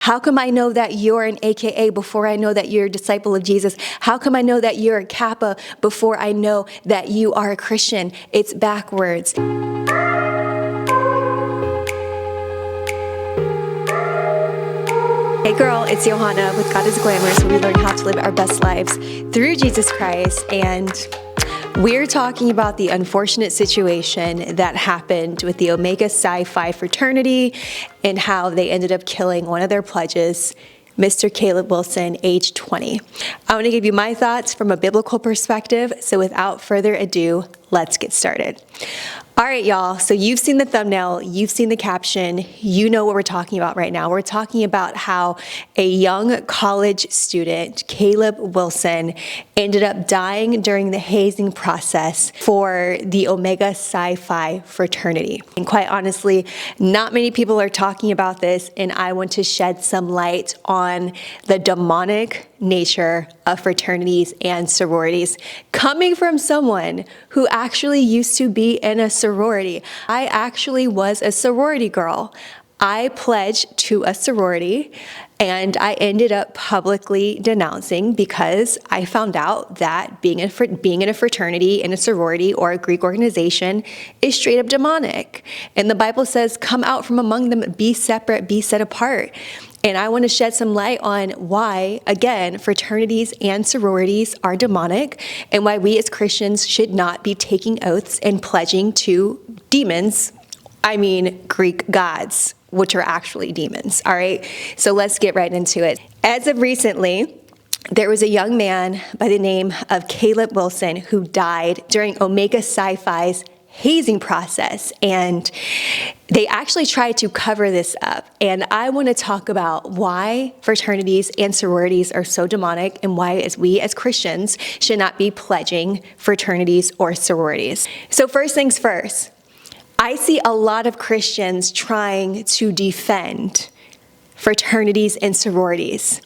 How come I know that you're an AKA before I know that you're a disciple of Jesus? How come I know that you're a Kappa before I know that you are a Christian? It's backwards. Hey girl, it's Johanna with God is Glamorous, where we learn how to live our best lives through Jesus Christ. And we're talking about the unfortunate situation that happened with the Omega Psi Phi fraternity and how they ended up killing one of their pledges, Mr. Caleb Wilson, age 20. I want to give you my thoughts from a biblical perspective. So without further ado, let's get started. All right, y'all. So you've seen the thumbnail, you've seen the caption, you know what we're talking about right now. We're talking about how a young college student, Caleb Wilson, ended up dying during the hazing process for the Omega Psi Phi fraternity. And quite honestly, not many people are talking about this, and I want to shed some light on the demonic nature of fraternities and sororities coming from someone who actually used to be in a sorority. I actually was a sorority girl. I pledged to a sorority and I ended up publicly denouncing because I found out that being in a fraternity, in a sorority, or a Greek organization is straight up demonic. And the Bible says, come out from among them, be separate, be set apart. And I want to shed some light on why, again, fraternities and sororities are demonic and why we as Christians should not be taking oaths and pledging to demons, I mean Greek gods, which are actually demons, all right? So let's get right into it. As of recently, there was a young man by the name of Caleb Wilson who died during Omega Psi Phi's hazing process, and they actually tried to cover this up. And I want to talk about why fraternities and sororities are so demonic and why we as Christians should not be pledging fraternities or sororities. So first things first, I see a lot of Christians trying to defend fraternities and sororities.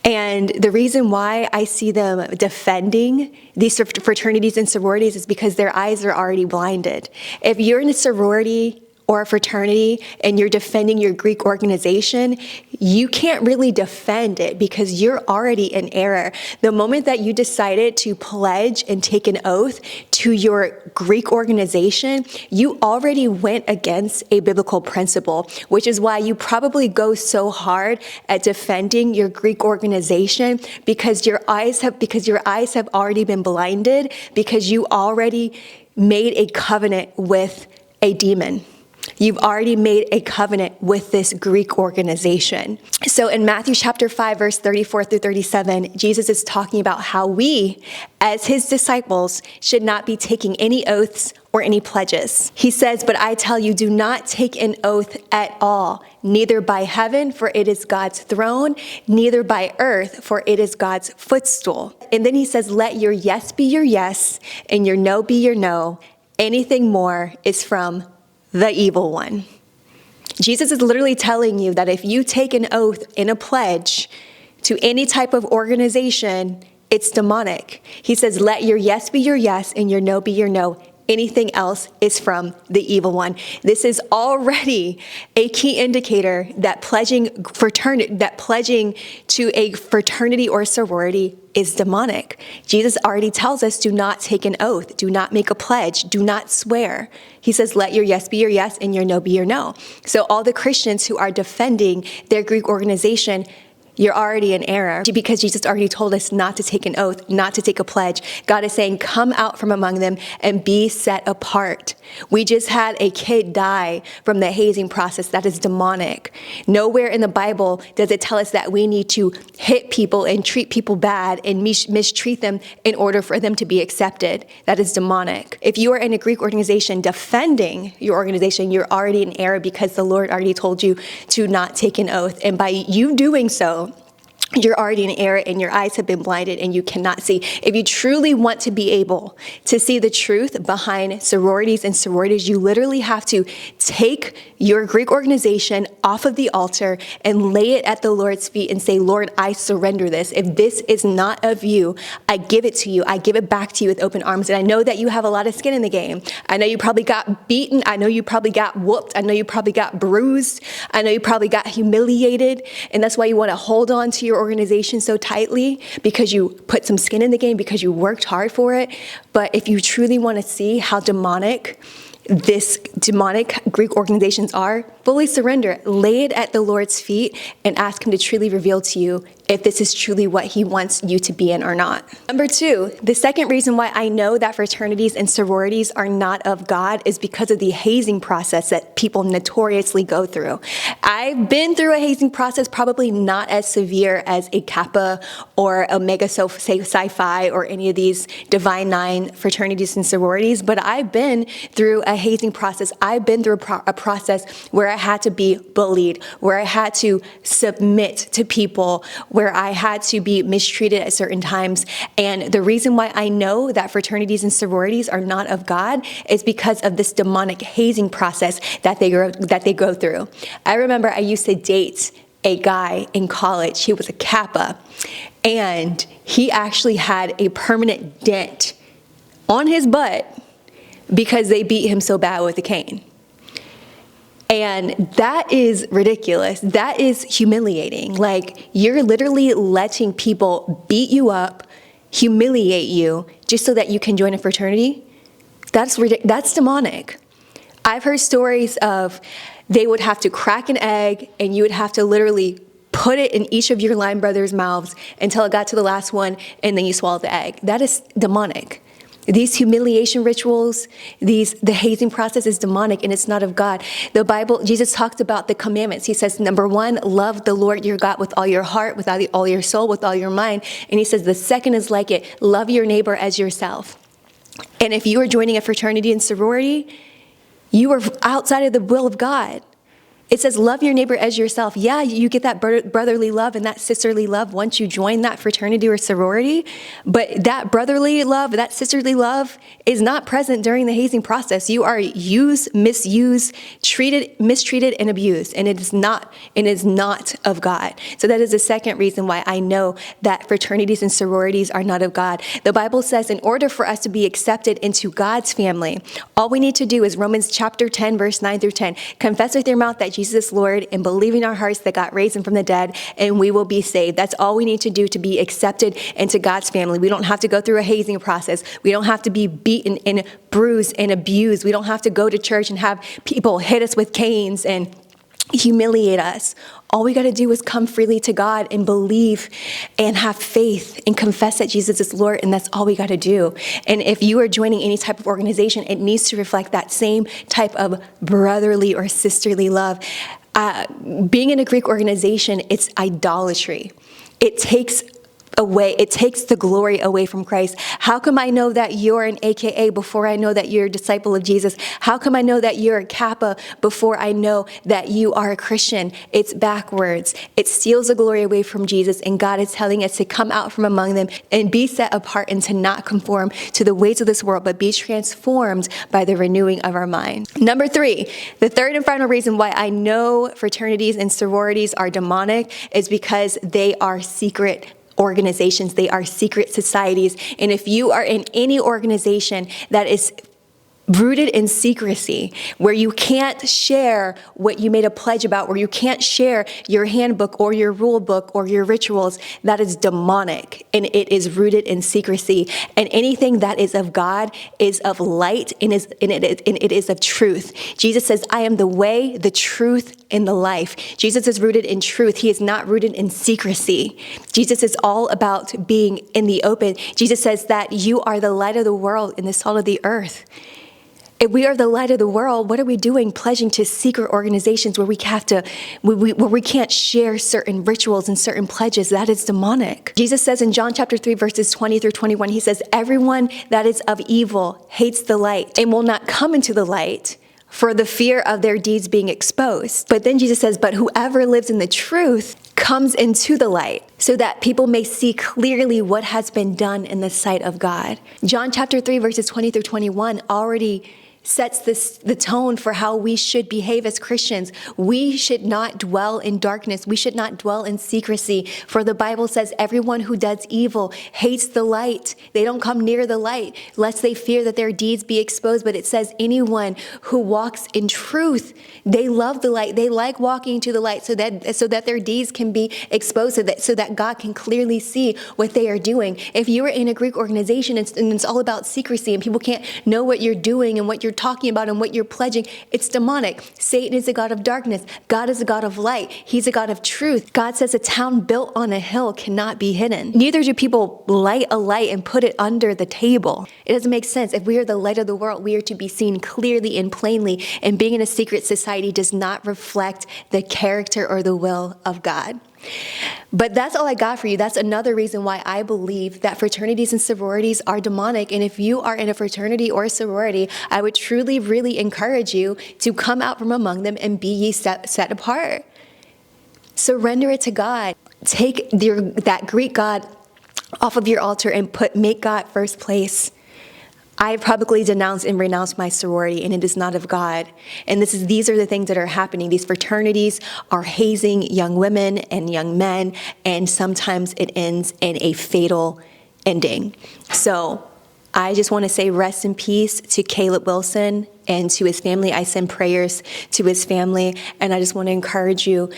And the reason why I see them defending these fraternities and sororities is because their eyes are already blinded. If you're in a sorority or a fraternity and you're defending your Greek organization, you can't really defend it because you're already in error. The moment that you decided to pledge and take an oath to your Greek organization, you already went against a biblical principle, which is why you probably go so hard at defending your Greek organization because your eyes have already been blinded because you already made a covenant with a demon. You've already made a covenant with this Greek organization. So in Matthew chapter 5, verse 34 through 37, Jesus is talking about how we, as his disciples, should not be taking any oaths or any pledges. He says, but I tell you, do not take an oath at all, neither by heaven, for it is God's throne, neither by earth, for it is God's footstool. And then he says, let your yes be your yes, and your no be your no. Anything more is from the evil one. Jesus is literally telling you that if you take an oath in a pledge to any type of organization, it's demonic. He says, let your yes be your yes and your no be your no. Anything else is from the evil one. This is already a key indicator that pledging to a fraternity or sorority is demonic. Jesus already tells us, do not take an oath, do not make a pledge, do not swear. He says, let your yes be your yes and your no be your no. So all the Christians who are defending their Greek organization, you're already in error because Jesus already told us not to take an oath, not to take a pledge. God is saying, come out from among them and be set apart. We just had a kid die from the hazing process. That is demonic. Nowhere in the Bible does it tell us that we need to hit people and treat people bad and mistreat them in order for them to be accepted. That is demonic. If you are in a Greek organization defending your organization, you're already in error because the Lord already told you to not take an oath. And by you doing so, you're already in error and your eyes have been blinded and you cannot see. If you truly want to be able to see the truth behind sororities and sororities, you literally have to take your Greek organization off of the altar and lay it at the Lord's feet and say, Lord, I surrender this. If this is not of you, I give it to you. I give it back to you with open arms. And I know that you have a lot of skin in the game. I know you probably got beaten. I know you probably got whooped. I know you probably got bruised. I know you probably got humiliated. And that's why you want to hold on to your organization so tightly, because you put some skin in the game, because you worked hard for it. But if you truly want to see how demonic Greek organizations are, fully surrender. Lay it at the Lord's feet and ask him to truly reveal to you if this is truly what he wants you to be in or not. Number 2, the second reason why I know that fraternities and sororities are not of God is because of the hazing process that people notoriously go through. I've been through a hazing process, probably not as severe as a Kappa or Omega Psi Phi or any of these Divine Nine fraternities and sororities, but I've been through a hazing process. I've been through a process where I had to be bullied, where I had to submit to people, where I had to be mistreated at certain times. And the reason why I know that fraternities and sororities are not of God is because of this demonic hazing process that they go through. I remember I used to date a guy in college. He was a Kappa, and he actually had a permanent dent on his butt because they beat him so bad with a cane. And that is ridiculous. That is humiliating. Like, you're literally letting people beat you up, humiliate you, just so that you can join a fraternity. That's demonic. I've heard stories of they would have to crack an egg and you would have to literally put it in each of your line brothers' mouths until it got to the last one, and then you swallow the egg. That is demonic. These humiliation rituals, the hazing process is demonic, and it's not of God. The Bible, Jesus talked about the commandments. He says, number 1, love the Lord your God with all your heart, with all your soul, with all your mind. And he says the second is like it, love your neighbor as yourself. And if you are joining a fraternity and sorority, you are outside of the will of God. It says, love your neighbor as yourself. Yeah, you get that brotherly love and that sisterly love once you join that fraternity or sorority. But that brotherly love, that sisterly love is not present during the hazing process. You are used, misused, mistreated, and abused. And it is not of God. So that is the second reason why I know that fraternities and sororities are not of God. The Bible says in order for us to be accepted into God's family, all we need to do is Romans chapter 10, verse 9 through 10. Confess with your mouth that Jesus is Lord and believe in our hearts that God raised him from the dead, and we will be saved. That's all we need to do to be accepted into God's family. We don't have to go through a hazing process. We don't have to be beaten and bruised and abused. We don't have to go to church and have people hit us with canes and humiliate us. All we got to do is come freely to God and believe and have faith and confess that Jesus is Lord, and that's all we got to do. And if you are joining any type of organization, it needs to reflect that same type of brotherly or sisterly love. Being in a Greek organization, it's idolatry. It takes the glory away from Christ. How come I know that you're an AKA before I know that you're a disciple of Jesus? How come I know that you're a Kappa before I know that you are a Christian? It's backwards. It steals the glory away from Jesus, and God is telling us to come out from among them and be set apart and to not conform to the ways of this world, but be transformed by the renewing of our mind. Number 3, the third and final reason why I know fraternities and sororities are demonic is because they are secret organizations. They are secret societies. And if you are in any organization that is rooted in secrecy, where you can't share what you made a pledge about, where you can't share your handbook or your rule book or your rituals, that is demonic, and it is rooted in secrecy. And anything that is of God is of light, and it is of truth. Jesus says, I am the way, the truth, and the life. Jesus is rooted in truth. He is not rooted in secrecy. Jesus is all about being in the open. Jesus says that you are the light of the world and the salt of the earth. If we are the light of the world, what are we doing pledging to secret organizations where we can't share certain rituals and certain pledges? That is demonic. Jesus says in John chapter 3, verses 20 through 21, he says, everyone that is of evil hates the light and will not come into the light for the fear of their deeds being exposed. But then Jesus says, but whoever lives in the truth comes into the light so that people may see clearly what has been done in the sight of God. John chapter 3, verses 20 through 21 already sets the tone for how we should behave as Christians. We should not dwell in darkness. We should not dwell in secrecy. For the Bible says everyone who does evil hates the light. They don't come near the light lest they fear that their deeds be exposed. But it says anyone who walks in truth, they love the light. They like walking to the light so that their deeds can be exposed, so that God can clearly see what they are doing. If you are in a Greek organization and it's all about secrecy and people can't know what you're doing and what you're talking about and what you're pledging, it's demonic. Satan is a god of darkness. God is a god of light. He's a God of truth. God says a town built on a hill cannot be hidden. Neither do people light a light and put it under the table. It doesn't make sense. If we are the light of the world, we are to be seen clearly and plainly, and being in a secret society does not reflect the character or the will of God. But that's all I got for you. That's another reason why I believe that fraternities and sororities are demonic. And if you are in a fraternity or a sorority, I would truly, really encourage you to come out from among them and be ye set apart. Surrender it to God. Take that Greek god off of your altar and make God first place. I have publicly denounced and renounced my sorority, and it is not of God. And these are the things that are happening. These fraternities are hazing young women and young men, and sometimes it ends in a fatal ending. So I just want to say rest in peace to Caleb Wilson and to his family. I send prayers to his family, and I just want to encourage you,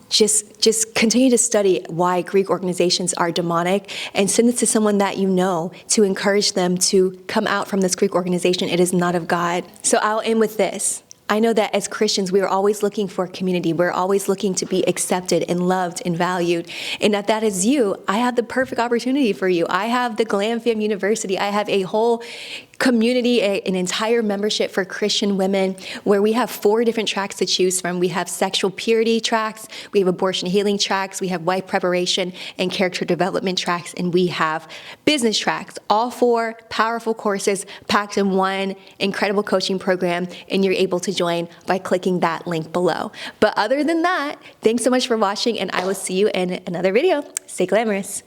just continue to study why Greek organizations are demonic, and send it to someone that you know to encourage them to come out from this Greek organization. It is not of God. So I'll end with this. I know that as Christians, we are always looking for community. We're always looking to be accepted and loved and valued. And if that is you, I have the perfect opportunity for you. I have the GLAM Fam University. I have a whole community, an entire membership for Christian women where we have 4 different tracks to choose from. We have sexual purity tracks, we have abortion healing tracks, we have wife preparation and character development tracks, and we have business tracks. All 4 powerful courses packed in one incredible coaching program, and you're able to join by clicking that link below. But other than that, thanks so much for watching, and I will see you in another video. Stay glamorous.